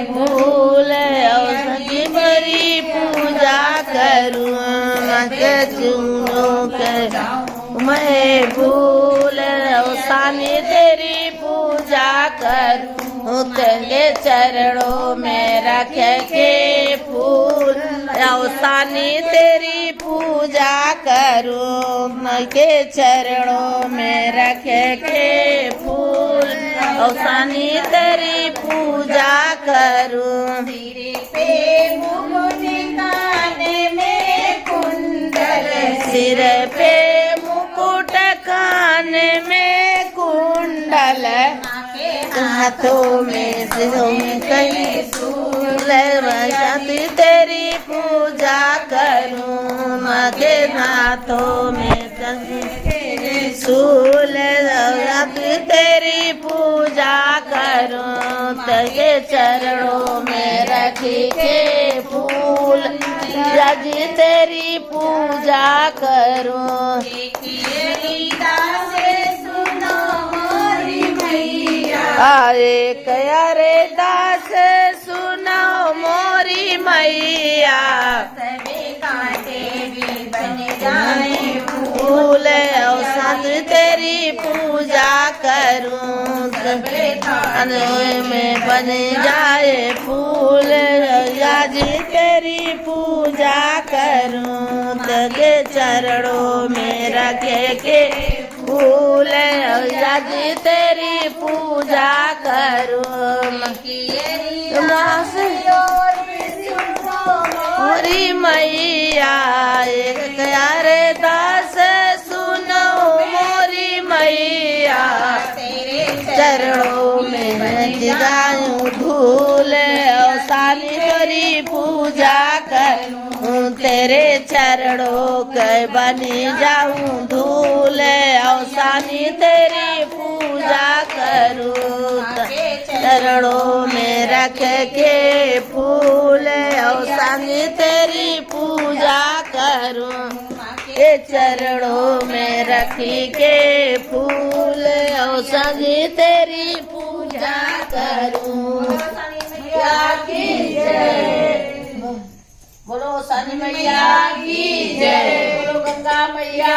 फूल और सजी बड़ी पूजा करूँ चूनों कर मैं भूल और सानी तेरी पूजा करूँ तेरे चरणों में रख के फूल और सानी तेरी पूजा करूँ मैं के चरणों में रख के फूल और सानी तेरी पूजा करूँ सिर पे मुकुट कान में कुंडल सिर पे मुकुट कान में कुंडल हाथों में कई सूल तेरी पूजा करूँ मगे हाथों में सूल तेरी पूजा करूँ तेरे चरणों में रख के फूल राजी तेरी पूजा करूँ अरे कया रे दास सुनो मोरी मैया सबे कांटे भी बन जाए फूल और साथ तेरी पूजा करूं सबे कांटे में बन जाए फूल आज तेरी पूजा करूं तेरे चरणों में रख के फूल आज तेरी पूजा करूं मोरी मैया एक रे दास सुनो मोरी मैया चरणों में जाऊं धूल और सानी तेरी पूजा करूं तेरे चरणों के बनी जाऊं धूल और सानी तेरी पूजा करूं चरणों में रख के फूल और सानी तेरी पूजा करूं के चरणों में रखी के फूल और सानी तेरी पूजा करूं की जय बोलो सानी मैया की जय बोलो गंगा मैया